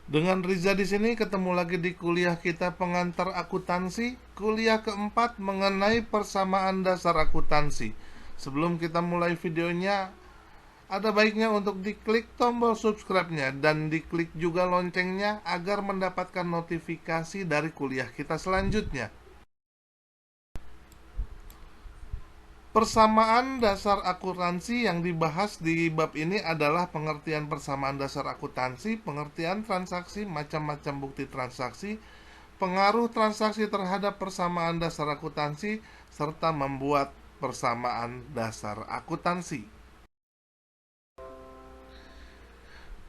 Dengan Riza di sini ketemu lagi di kuliah kita pengantar akuntansi, kuliah keempat mengenai persamaan dasar akuntansi. Sebelum kita mulai videonya, ada baiknya untuk diklik tombol subscribe-nya dan diklik juga loncengnya agar mendapatkan notifikasi dari kuliah kita selanjutnya. Persamaan dasar akuntansi yang dibahas di bab ini adalah pengertian persamaan dasar akuntansi, pengertian transaksi, macam-macam bukti transaksi, pengaruh transaksi terhadap persamaan dasar akuntansi, serta membuat persamaan dasar akuntansi.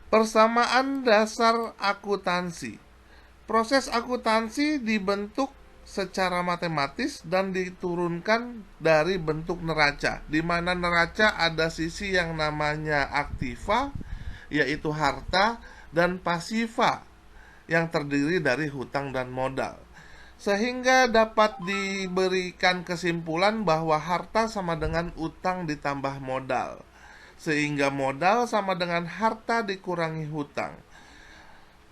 Persamaan dasar akuntansi. Proses akuntansi dibentuk secara matematis dan diturunkan dari bentuk neraca, di mana neraca ada sisi yang namanya aktiva, yaitu harta, dan pasiva, yang terdiri dari hutang dan modal. Sehingga dapat diberikan kesimpulan bahwa harta sama dengan utang ditambah modal, sehingga modal sama dengan harta dikurangi hutang.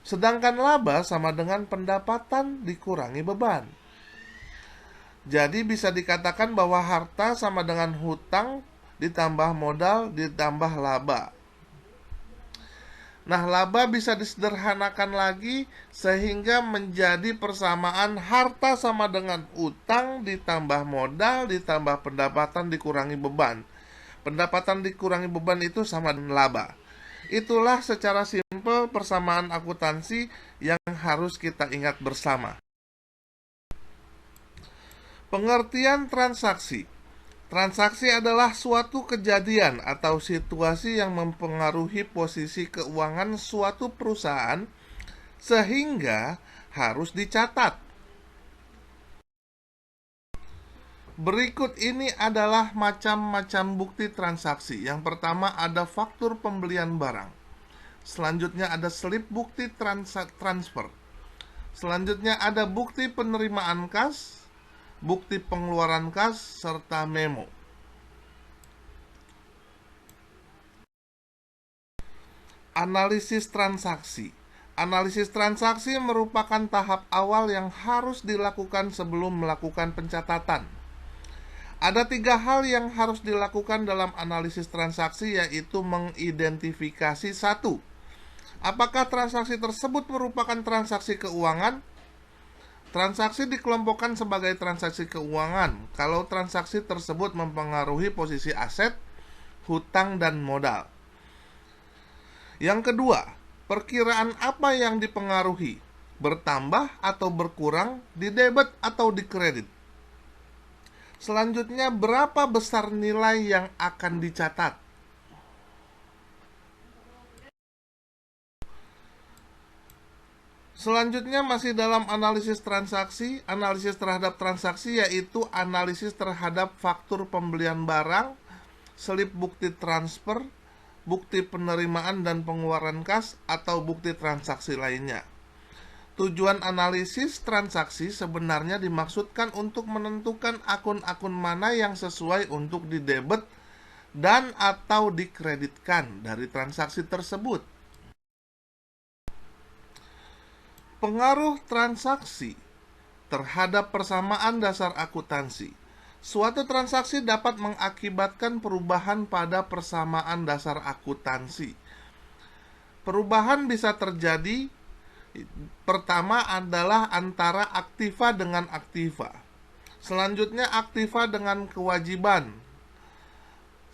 Sedangkan laba sama dengan pendapatan dikurangi beban. Jadi bisa dikatakan bahwa harta sama dengan hutang ditambah modal ditambah laba. Nah, laba bisa disederhanakan lagi sehingga menjadi persamaan harta sama dengan utang ditambah modal ditambah pendapatan dikurangi beban. Pendapatan dikurangi beban itu sama dengan laba. Itulah secara simpel persamaan akuntansi yang harus kita ingat bersama. Pengertian transaksi. Transaksi adalah suatu kejadian atau situasi yang mempengaruhi posisi keuangan suatu perusahaan sehingga harus dicatat. Berikut ini adalah macam-macam bukti transaksi. Yang pertama ada faktur pembelian barang. Selanjutnya ada slip bukti transfer. Selanjutnya ada bukti penerimaan kas, bukti pengeluaran kas, serta memo. Analisis transaksi. Analisis transaksi merupakan tahap awal yang harus dilakukan sebelum melakukan pencatatan. Ada 3 hal yang harus dilakukan dalam analisis transaksi, yaitu mengidentifikasi 1. Apakah transaksi tersebut merupakan transaksi keuangan? Transaksi dikelompokkan sebagai transaksi keuangan kalau transaksi tersebut mempengaruhi posisi aset, hutang, dan modal. Yang kedua, perkiraan apa yang dipengaruhi? Bertambah atau berkurang, di debit atau di kredit? Selanjutnya, berapa besar nilai yang akan dicatat? Selanjutnya masih dalam analisis transaksi, analisis terhadap transaksi yaitu analisis terhadap faktur pembelian barang, slip bukti transfer, bukti penerimaan dan pengeluaran kas, atau bukti transaksi lainnya. Tujuan analisis transaksi sebenarnya dimaksudkan untuk menentukan akun-akun mana yang sesuai untuk didebet dan atau dikreditkan dari transaksi tersebut. Pengaruh transaksi terhadap persamaan dasar akuntansi. Suatu transaksi dapat mengakibatkan perubahan pada persamaan dasar akuntansi. Perubahan bisa terjadi, pertama adalah antara aktiva dengan aktiva. Selanjutnya aktiva dengan kewajiban.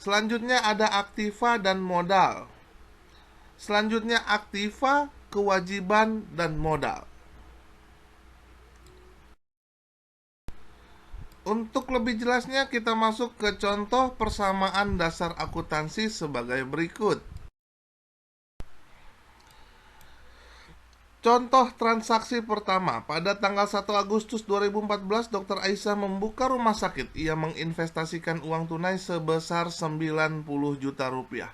Selanjutnya ada aktiva dan modal. Selanjutnya aktiva, kewajiban, dan modal. Untuk lebih jelasnya kita masuk ke contoh persamaan dasar akuntansi sebagai berikut. Contoh transaksi pertama, pada tanggal 1 Agustus 2014, Dr. Aisyah membuka rumah sakit. Ia menginvestasikan uang tunai sebesar 90 juta rupiah.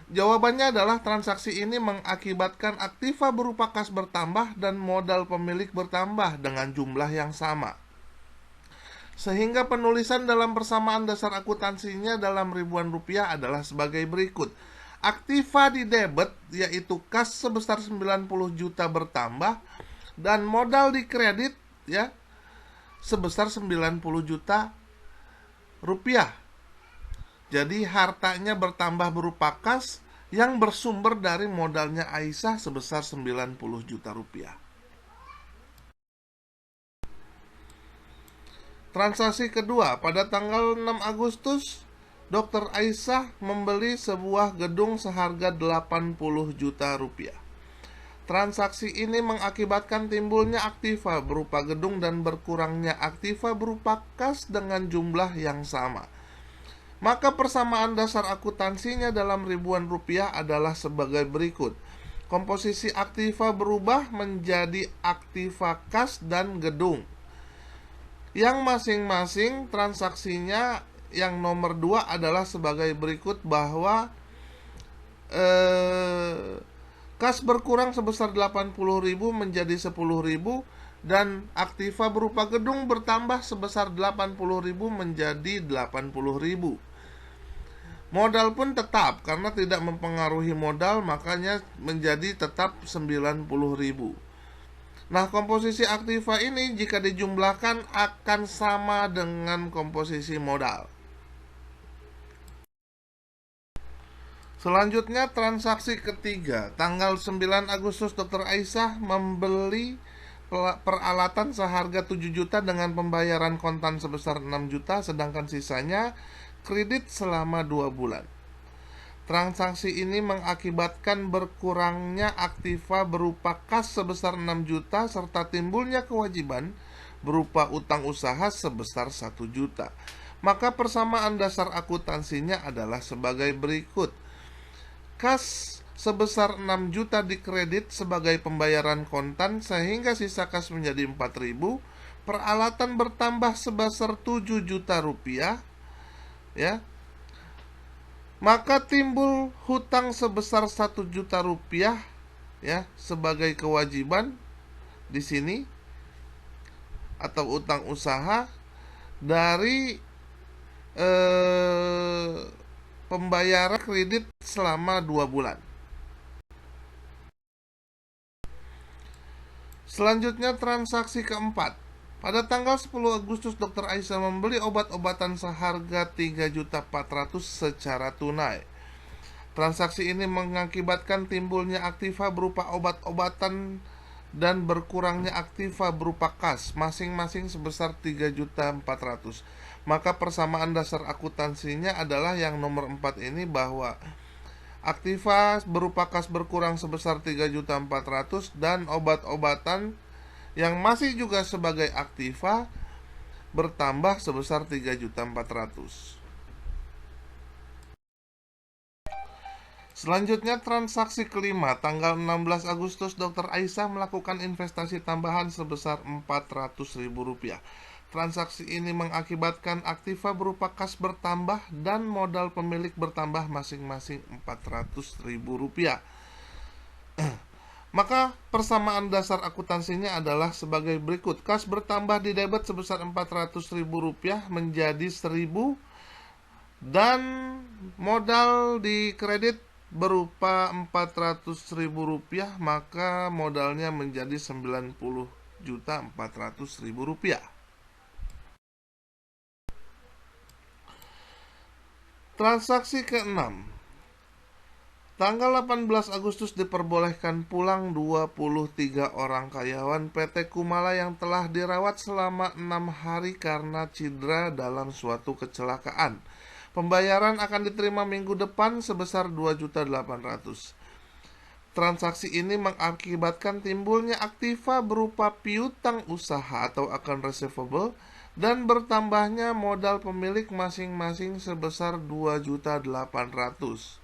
Jawabannya adalah transaksi ini mengakibatkan aktiva berupa kas bertambah dan modal pemilik bertambah dengan jumlah yang sama. Sehingga penulisan dalam persamaan dasar akuntansinya dalam ribuan rupiah adalah sebagai berikut. aktiva di debit yaitu kas sebesar 90 juta bertambah dan modal di kredit ya sebesar 90 juta rupiah. Jadi hartanya bertambah berupa kas yang bersumber dari modalnya Aisyah sebesar 90 juta rupiah. Transaksi kedua, pada tanggal 6 Agustus, Dr. Aisyah membeli sebuah gedung seharga 80 juta rupiah. Transaksi ini mengakibatkan timbulnya aktiva berupa gedung dan berkurangnya aktiva berupa kas dengan jumlah yang sama. Maka persamaan dasar akuntansinya dalam ribuan rupiah adalah sebagai berikut. Komposisi aktiva berubah menjadi aktiva kas dan gedung, yang masing-masing transaksinya yang nomor 2 adalah sebagai berikut bahwa kas berkurang sebesar 80.000 menjadi 10.000 dan aktiva berupa gedung bertambah sebesar 80.000 menjadi 80.000. Modal pun tetap karena tidak mempengaruhi modal, makanya menjadi tetap 90.000. Nah, komposisi aktiva ini jika dijumlahkan akan sama dengan komposisi modal. Selanjutnya transaksi ketiga, tanggal 9 Agustus Dr. Aisyah membeli peralatan seharga 7 juta dengan pembayaran kontan sebesar 6 juta, sedangkan sisanya kredit selama 2 bulan. Transaksi ini mengakibatkan berkurangnya aktiva berupa kas sebesar 6 juta serta timbulnya kewajiban berupa utang usaha sebesar 1 juta. Maka persamaan dasar akuntansinya adalah sebagai berikut. Kas sebesar 6 juta dikredit sebagai pembayaran kontan sehingga sisa kas menjadi 4.000. Peralatan bertambah sebesar 7 juta rupiah ya. Maka timbul hutang sebesar 1 juta rupiah ya sebagai kewajiban di sini atau utang usaha dari pembayaran kredit selama 2 bulan. Selanjutnya transaksi keempat. Pada tanggal 10 Agustus Dr. Aisyah membeli obat-obatan seharga 3.400.000 secara tunai. Transaksi ini mengakibatkan timbulnya aktiva berupa obat-obatan dan berkurangnya aktiva berupa kas, masing-masing sebesar 3.400.000. Maka persamaan dasar akuntansinya adalah yang nomor 4 ini bahwa aktiva berupa kas berkurang sebesar 3.400.000 dan obat-obatan yang masih juga sebagai aktiva bertambah sebesar 3.400.000. Selanjutnya transaksi kelima, tanggal 16 Agustus Dr. Aisyah melakukan investasi tambahan sebesar 400.000 rupiah. Transaksi ini mengakibatkan aktiva berupa kas bertambah dan modal pemilik bertambah masing-masing 400.000 rupiah. Maka persamaan dasar akuntansinya adalah sebagai berikut. Kas bertambah di debit sebesar 400.000 rupiah menjadi 1.000 dan modal di kredit berupa 400.000 rupiah, maka modalnya menjadi 90.400.000 rupiah. Transaksi ke-6, tanggal 18 Agustus diperbolehkan pulang 23 orang karyawan PT Kumala yang telah dirawat selama 6 hari karena cedera dalam suatu kecelakaan. Pembayaran akan diterima minggu depan sebesar 2.800.000. Transaksi ini mengakibatkan timbulnya aktiva berupa piutang usaha atau account receivable dan bertambahnya modal pemilik masing-masing sebesar 2.800.000.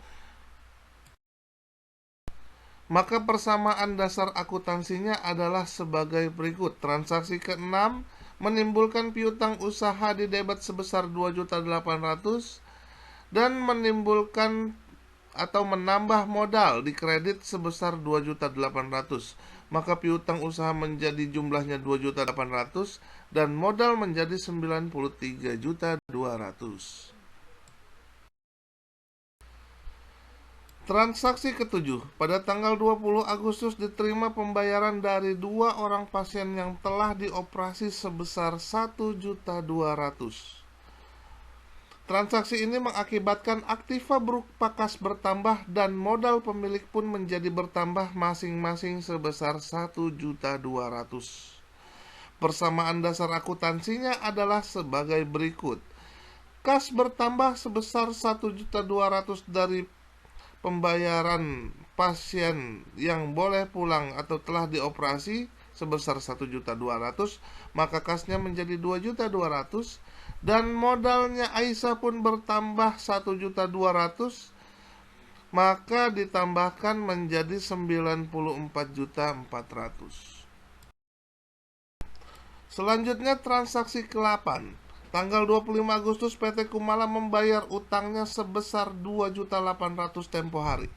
Maka persamaan dasar akuntansinya adalah sebagai berikut. Transaksi ke-6 menimbulkan piutang usaha di debit sebesar 2.800.000 dan menimbulkan atau menambah modal di kredit sebesar 2.800.000. Maka piutang usaha menjadi jumlahnya 2.800.000 dan modal menjadi 93.200.000. Transaksi ketujuh, pada tanggal 20 Agustus diterima pembayaran dari 2 orang pasien yang telah dioperasi sebesar 1.200.000. Transaksi ini mengakibatkan aktiva berupa kas bertambah dan modal pemilik pun menjadi bertambah masing-masing sebesar 1.200.000. Persamaan dasar akuntansinya adalah sebagai berikut. Kas bertambah sebesar 1.200.000 dari pembayaran pasien yang boleh pulang atau telah dioperasi sebesar 1.200.000, maka kasnya menjadi 2.200.000 dan modalnya Aisyah pun bertambah 1.200.000, maka ditambahkan menjadi 94.400.000. Selanjutnya transaksi ke-8. Tanggal 25 Agustus PT Kumala membayar utangnya sebesar 2.800.000 tempo hari.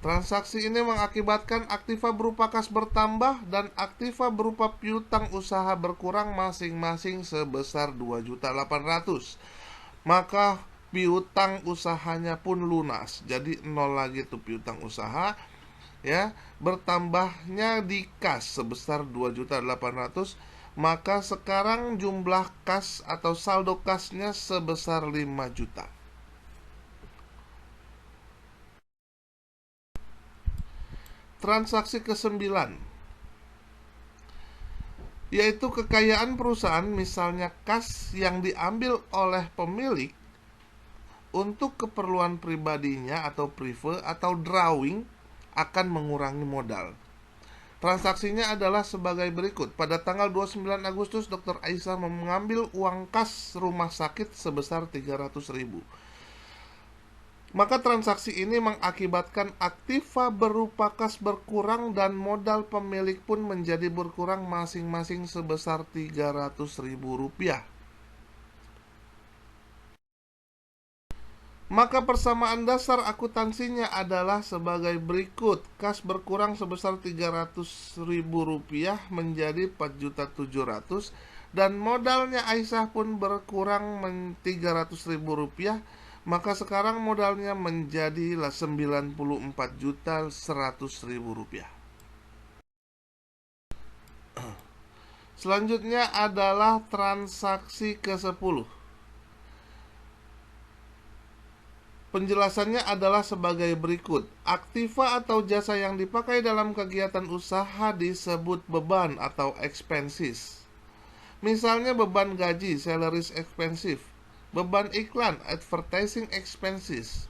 Transaksi ini mengakibatkan aktiva berupa kas bertambah dan aktiva berupa piutang usaha berkurang masing-masing sebesar 2.800.000. Maka piutang usahanya pun lunas. Jadi nol lagi tuh piutang usaha, ya. Bertambahnya di kas sebesar 2.800.000, maka sekarang jumlah kas atau saldo kasnya sebesar 5 juta. Transaksi ke-9, yaitu kekayaan perusahaan, misalnya kas yang diambil oleh pemilik untuk keperluan pribadinya atau prive atau drawing akan mengurangi modal. Transaksinya adalah sebagai berikut. Pada tanggal 29 Agustus, Dr. Aisyah mengambil uang kas rumah sakit sebesar 300.000. Maka transaksi ini mengakibatkan aktiva berupa kas berkurang dan modal pemilik pun menjadi berkurang masing-masing sebesar 300.000 rupiah. Maka persamaan dasar akuntansinya adalah sebagai berikut. Kas berkurang sebesar 300.000 rupiah menjadi 4.700.000 dan modalnya Aisyah pun berkurang 300.000 rupiah. Maka sekarang modalnya menjadi 94.100.000 rupiah. Selanjutnya adalah transaksi ke-10. Penjelasannya adalah sebagai berikut. Aktiva atau jasa yang dipakai dalam kegiatan usaha disebut beban atau expenses. Misalnya beban gaji, salaries expensive, beban iklan, advertising expenses,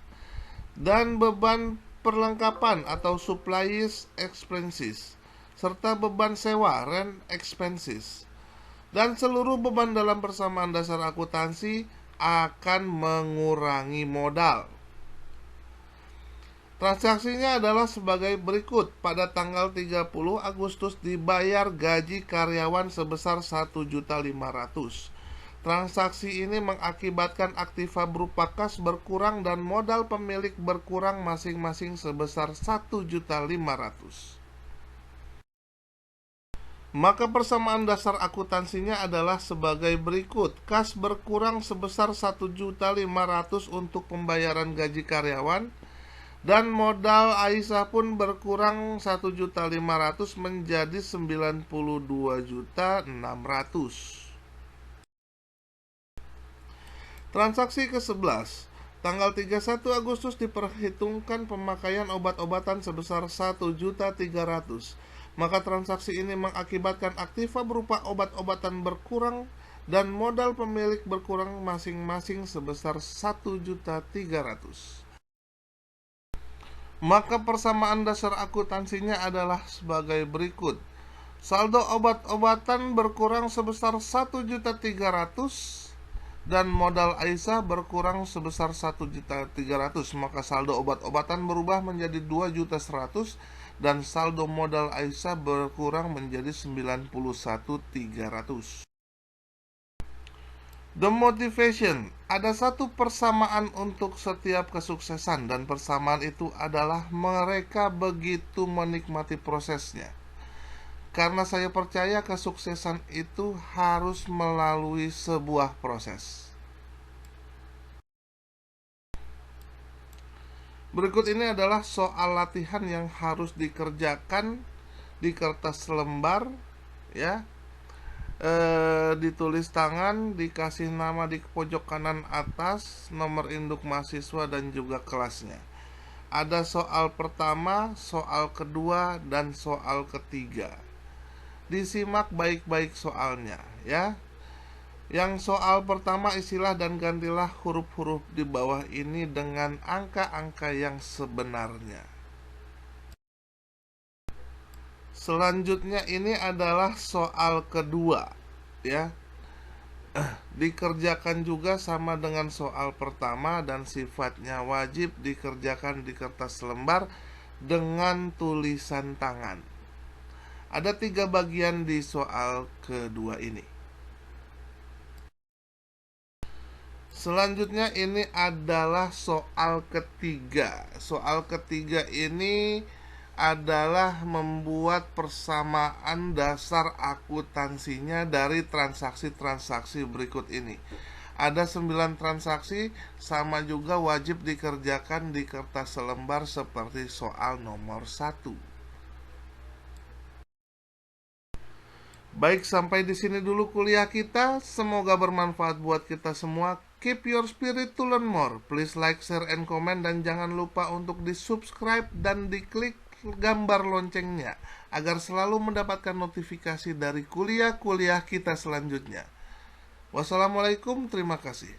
dan beban perlengkapan atau supplies expenses, serta beban sewa, rent expenses. Dan seluruh beban dalam persamaan dasar akuntansi akan mengurangi modal. Transaksinya adalah sebagai berikut. Pada tanggal 30 Agustus dibayar gaji karyawan sebesar 1.500.000. Transaksi ini mengakibatkan aktiva berupa kas berkurang dan modal pemilik berkurang masing-masing sebesar 1.500.000. Maka persamaan dasar akuntansinya adalah sebagai berikut. Kas berkurang sebesar 1.500.000 untuk pembayaran gaji karyawan dan modal Aisyah pun berkurang 1.500.000 menjadi 92.600.000. Transaksi ke-11. Tanggal 31 Agustus diperhitungkan pemakaian obat-obatan sebesar 1.300.000. Maka transaksi ini mengakibatkan aktiva berupa obat-obatan berkurang dan modal pemilik berkurang masing-masing sebesar 1.300.000. Maka persamaan dasar akuntansinya adalah sebagai berikut. Saldo obat-obatan berkurang sebesar 1.300.000 dan modal Aisyah berkurang sebesar 1.300.000. Maka saldo obat-obatan berubah menjadi 2.100.000 dan saldo modal Aisyah berkurang menjadi 91.300. The motivation. Ada satu persamaan untuk setiap kesuksesan, dan persamaan itu adalah mereka begitu menikmati prosesnya. Karena saya percaya kesuksesan itu harus melalui sebuah proses. Berikut ini adalah soal latihan yang harus dikerjakan di kertas lembar, ya. Ditulis tangan, dikasih nama di pojok kanan atas, nomor induk mahasiswa dan juga kelasnya. Ada soal pertama, soal kedua, dan soal ketiga. Disimak baik-baik soalnya, ya. Yang soal pertama, isilah dan gantilah huruf-huruf di bawah ini dengan angka-angka yang sebenarnya. Selanjutnya ini adalah soal kedua, ya. Dikerjakan juga sama dengan soal pertama dan sifatnya wajib dikerjakan di kertas lembar dengan tulisan tangan. Ada 3 bagian di soal kedua ini. Selanjutnya ini adalah soal ketiga. Soal ketiga ini adalah membuat persamaan dasar akuntansinya dari transaksi-transaksi berikut ini. Ada 9 transaksi, sama juga wajib dikerjakan di kertas selembar seperti soal nomor 1. Baik, sampai di sini dulu kuliah kita. Semoga bermanfaat buat kita semua. Keep your spirit to learn more. Please like, share, and comment. Dan jangan lupa untuk di-subscribe dan diklik gambar loncengnya agar selalu mendapatkan notifikasi dari kuliah-kuliah kita selanjutnya. Wassalamualaikum, terima kasih.